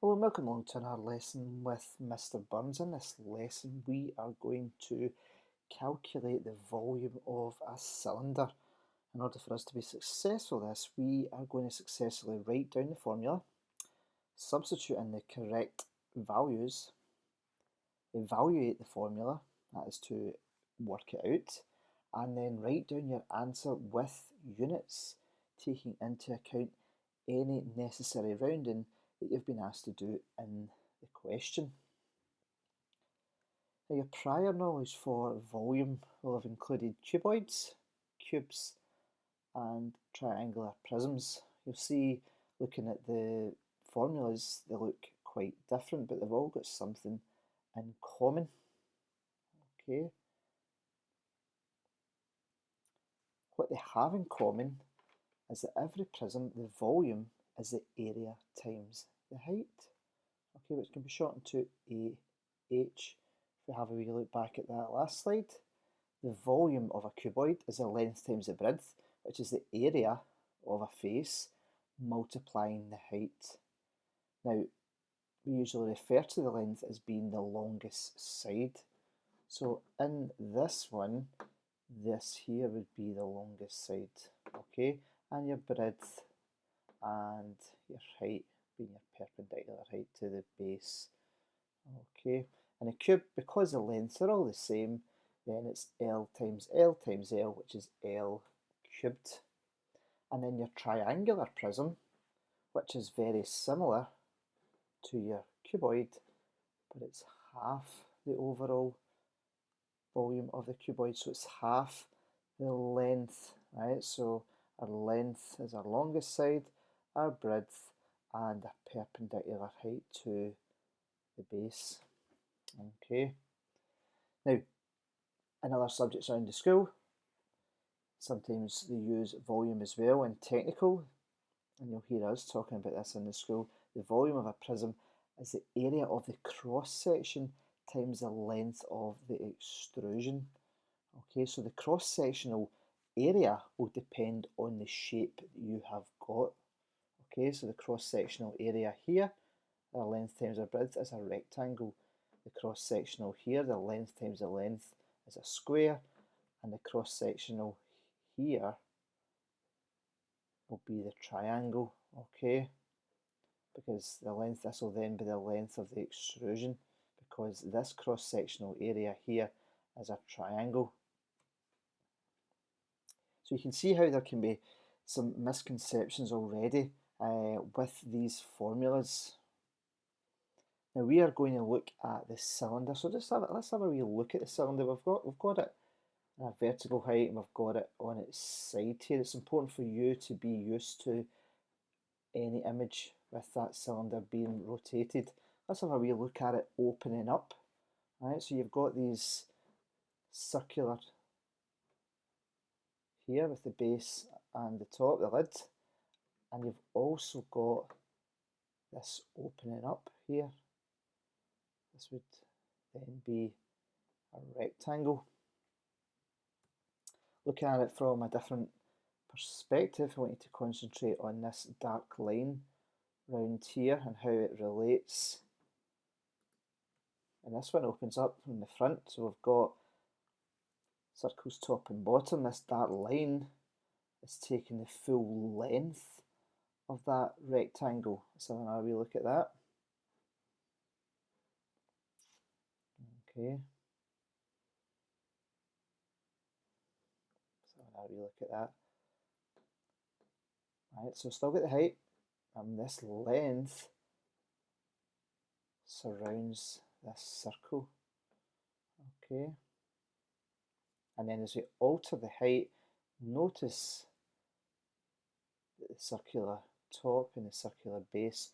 Hello and welcome along to another lesson with Mr. Burns. In this lesson we are going to calculate the volume of a cylinder. In order for us to be successful at this, we are going to successfully write down the formula, substitute in the correct values, evaluate the formula, that is to work it out, and then write down your answer with units, taking into account any necessary rounding that you've been asked to do in the question. Now, your prior knowledge for volume will have included cuboids, cubes, and triangular prisms. You'll see, looking at the formulas, they look quite different, but they've all got something in common. Okay. What they have in common is that every prism, the volume is the area times the height. Okay, which can be shortened to AH. If we have a wee look back at that last slide, the volume of a cuboid is the length times the breadth, which is the area of a face multiplying the height. Now, we usually refer to the length as being the longest side. So in this one, this here would be the longest side, okay? And your breadth and your height being your perpendicular height to the base, okay? And a cube, because the lengths are all the same, then it's L times L times L, which is L cubed. And then your triangular prism, which is very similar to your cuboid, but it's half the overall volume of the cuboid, so it's half the length, right? So our length is our longest side, our breadth, and a perpendicular height to the base. Okay. Now, in other subjects around the school, sometimes they use volume as well in technical, and you'll hear us talking about this in the school. The volume of a prism is the area of the cross section times the length of the extrusion. Okay, so the cross-sectional area will depend on the shape that you have got. Okay, so the cross-sectional area here, the length times the breadth, is a rectangle. The cross-sectional here, the length times the length, is a square. And the cross-sectional here will be the triangle, okay? Because the length, this will then be the length of the extrusion, because this cross-sectional area here is a triangle. So you can see how there can be some misconceptions already with these formulas. Now we are going to look at the cylinder. So let's have a wee look at the cylinder. We've got it at a vertical height and we've got it on its side here. It's important for you to be used to any image with that cylinder being rotated. Let's have a wee look at it opening up. Right, so you've got these circular here with the base and the top, the lid, and you've also got this opening up here. This would then be a rectangle. Looking at it from a different perspective, I want you to concentrate on this dark line round here and how it relates. And this one opens up from the front, so we've got circles top and bottom. This dark line is taking the full length of that rectangle. So now we look at that. Okay. So now we look at that. Right, so still got the height, and this length surrounds this circle. Okay. And then as we alter the height, notice that the circular top and the circular base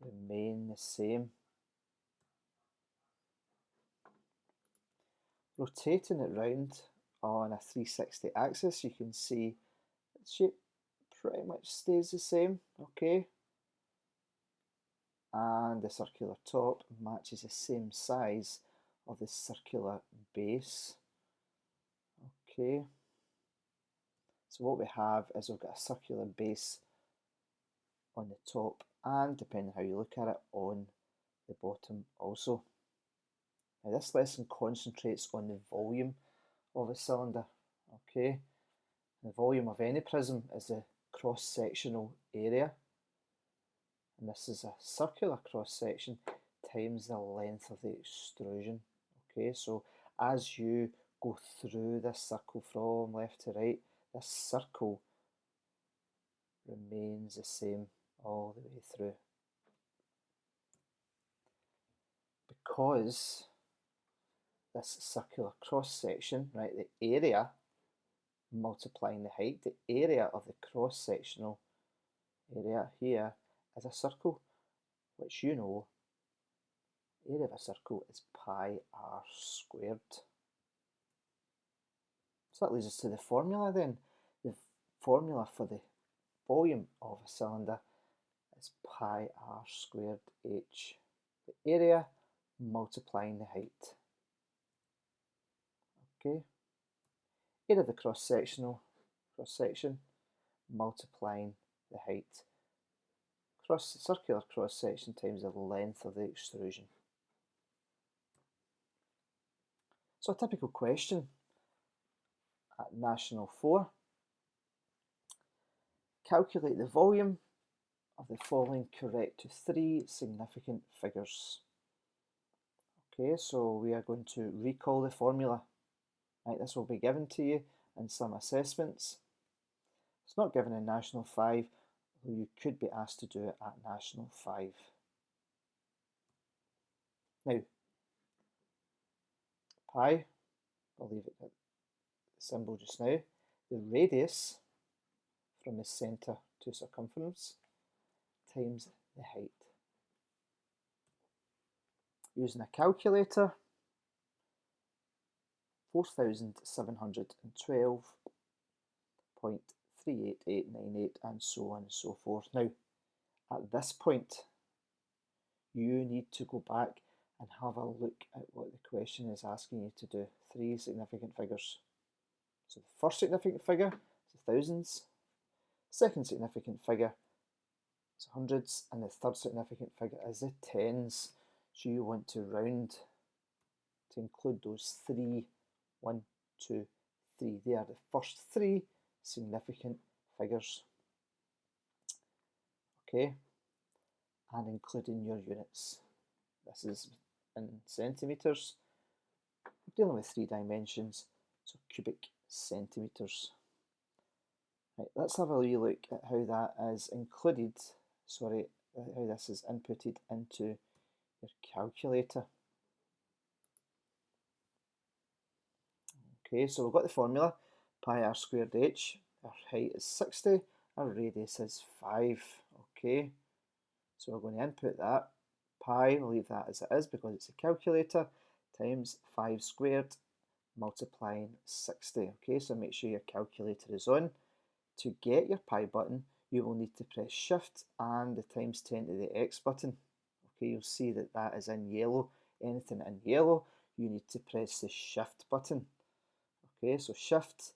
remain the same. Rotating it round on a 360 axis, you can see the shape pretty much stays the same, okay? And the circular top matches the same size of the circular base. Okay, so what we have is we've got a circular base on the top and depending how you look at it, on the bottom also. Now this lesson concentrates on the volume of a cylinder. Okay, the volume of any prism is the cross-sectional area, and this is a circular cross-section times the length of the extrusion. Okay, so as you go through this circle from left to right, this circle remains the same all the way through. Because this circular cross-section, right, the area multiplying the height, the area of the cross-sectional area here is a circle, which you know, the area of a circle is pi r squared. So that leads us to the formula then. The formula for the volume of a cylinder is pi r squared h, the area multiplying the height. Okay, area of the cross-section multiplying the height. Circular cross-section times the length of the extrusion. So a typical question at National 4. Calculate the volume of the following correct to 3 significant figures. Okay, so we are going to recall the formula. Right, this will be given to you in some assessments. It's not given in National 5, though you could be asked to do it at National 5. Now, pi, I'll leave it at the symbol just now, the radius from the centre to circumference times the height. Using a calculator, 4,712.38898 and so on and so forth. Now, at this point, you need to go back and have a look at what the question is asking you to do. 3 significant figures. So the first significant figure is the thousands, second significant figure is hundreds, and the third significant figure is the tens. So you want to round to include those 3. 1, 2, 3. They are the first 3 significant figures. Okay, and including your units. This is in centimetres. We're dealing with 3 dimensions, so cubic centimetres. Right, let's have a wee look at how that is included, how this is inputted into your calculator. Okay, so we've got the formula, pi r squared h, our height is 60, our radius is 5, okay. So we're going to input that, pi, we'll leave that as it is because it's a calculator, times 5 squared, multiplying 60, okay, so make sure your calculator is on. To get your pi button, you will need to press shift and the times 10 to the x button. Okay, you'll see that that is in yellow. Anything in yellow, you need to press the shift button. Okay, so shift,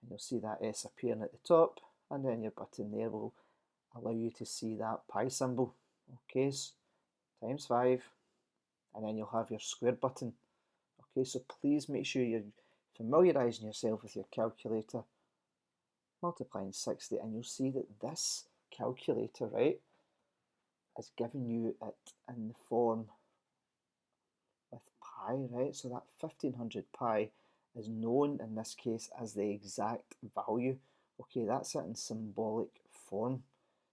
and you'll see that S appearing at the top, and then your button there will allow you to see that pi symbol. Okay, so times 5, and then you'll have your square button. Okay, so please make sure you're familiarising yourself with your calculator, multiplying 60, and you'll see that this calculator, right, is giving you it in the form with pi, right? So that 1500 pi is known in this case as the exact value. Okay, that's it in symbolic form.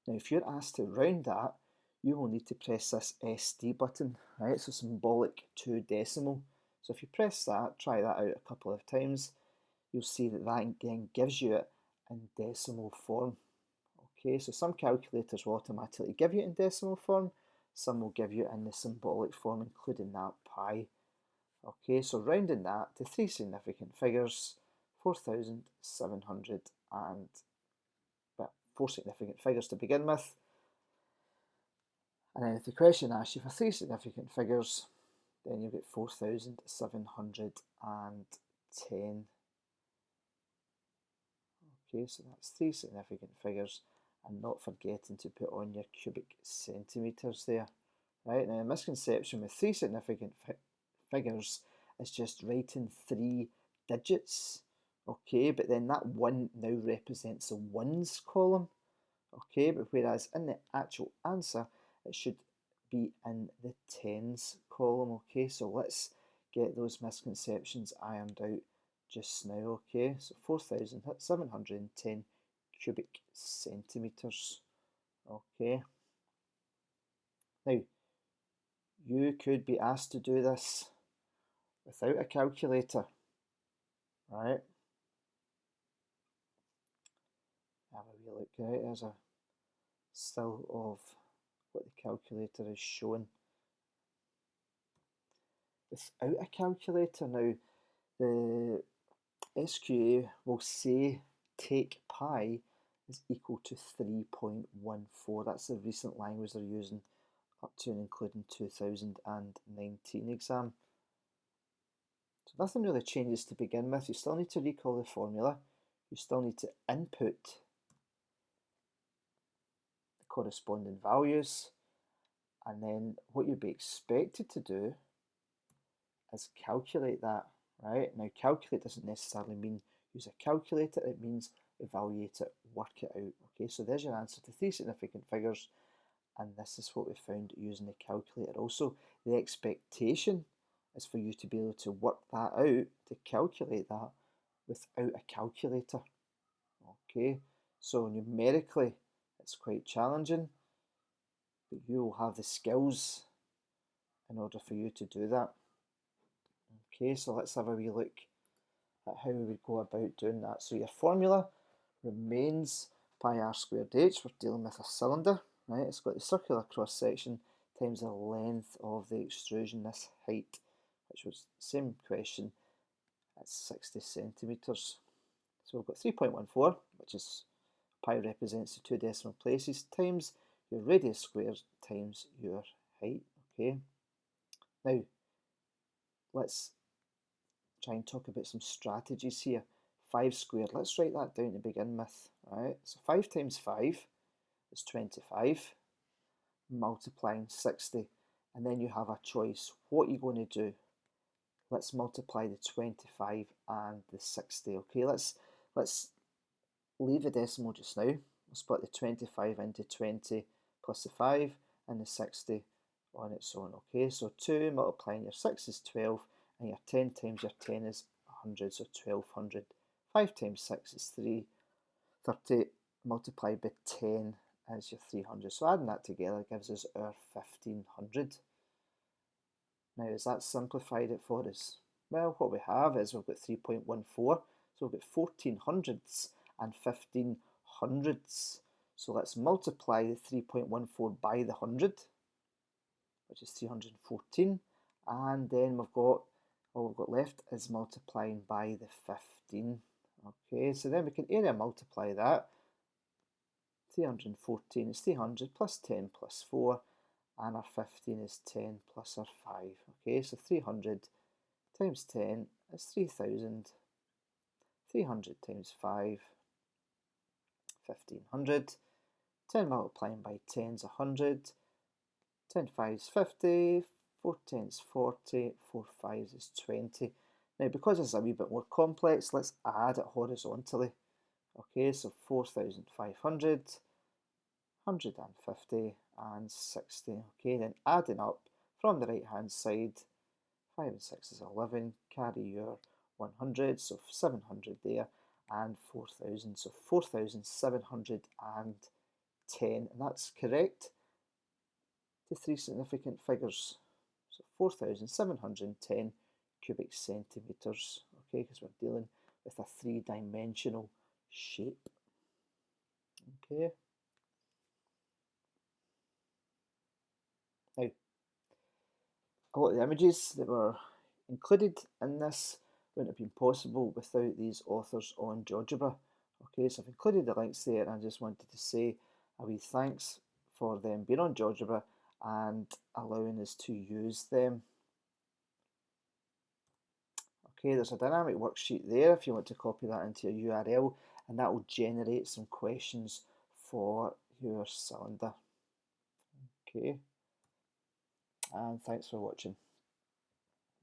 Now, if you're asked to round that, you will need to press this SD button, right? So symbolic to decimal. So if you press that, try that out a couple of times, you'll see that that again gives you it in decimal form. Okay, so some calculators will automatically give you it in decimal form, some will give you it in the symbolic form, including that pi. Okay, so rounding that to 3 significant figures, 4,700 and, well, 4 significant figures to begin with. And then if the question asks you for 3 significant figures, then you get 4,710. Okay, so that's 3 significant figures and not forgetting to put on your cubic centimetres there. Right, now a misconception with three significant figures is just writing 3 digits, okay, but then that 1 now represents the ones column, okay, but whereas in the actual answer it should be in the tens column, okay, so let's get those misconceptions ironed out just now, okay, so 4,710 cubic centimetres, okay. Now, you could be asked to do this without a calculator, right? Have a wee look, right? There's a still of what the calculator is showing. Without a calculator now, the SQA will say take pi is equal to 3.14. That's the recent language they're using up to and including 2019 exam. So nothing really changes to begin with. You still need to recall the formula. You still need to input the corresponding values, and then what you'd be expected to do is calculate that, right? Now calculate doesn't necessarily mean use a calculator, it means evaluate it, work it out. Okay, so there's your answer to 3 significant figures, and this is what we found using the calculator. Also, the expectation is for you to be able to work that out, to calculate that without a calculator. Okay, so numerically it's quite challenging, but you will have the skills in order for you to do that. Okay, so let's have a wee look at how we would go about doing that. So your formula remains pi r squared h. We're dealing with a cylinder, right? It's got the circular cross section times the length of the extrusion, this height, which was the same question, that's 60 centimetres. So we've got 3.14, which is pi represents the 2 decimal places, times your radius squared times your height, okay? Now, let's try and talk about some strategies here. 5 squared, let's write that down to begin with, right? So 5 times 5 is 25, multiplying 60, and then you have a choice. What are you going to do? Let's multiply the 25 and the 60, okay? Let's leave the decimal just now. We'll split the 25 into 20 plus the 5 and the 60 on its own, okay? So 2 multiplying your 6 is 12, and your 10 times your 10 is 100, so 1200. 5 times 6 is 330, multiplied by 10 is your 300. So adding that together gives us our 1500. Now, is that simplified it for us? Well, what we have is we've got 3.14, so we've got 14 hundredths and 15 hundredths. So let's multiply the 3.14 by the 100, which is 314, and then we've got, all we've got left is multiplying by the 15. Okay, so then we can area multiply that. 314 is 300 plus 10 plus 4, and our 15 is 10 plus our 5. Okay, so 300 times 10 is 3000. 300 times 5, 1500. 10 multiplying by 10 is 100. 10 5s 50. 4 10s 40. 4 5s is 20. Now, because it's a wee bit more complex, let's add it horizontally. Okay, so 4,500, 150 and 60. Okay, then adding up from the right hand side, 5 and 6 is 11, carry your 100, so 700 there, and 4,000, so 4,710, and that's correct to 3 significant figures. So 4,710 cubic centimetres, okay, because we're dealing with a 3-dimensional shape. Okay. Now, a lot of the images that were included in this wouldn't have been possible without these authors on Geogebra. Okay, so I've included the links there, and I just wanted to say a wee thanks for them being on Geogebra and allowing us to use them. Okay, there's a dynamic worksheet there if you want to copy that into your URL, and that will generate some questions for your cylinder. Okay, and thanks for watching.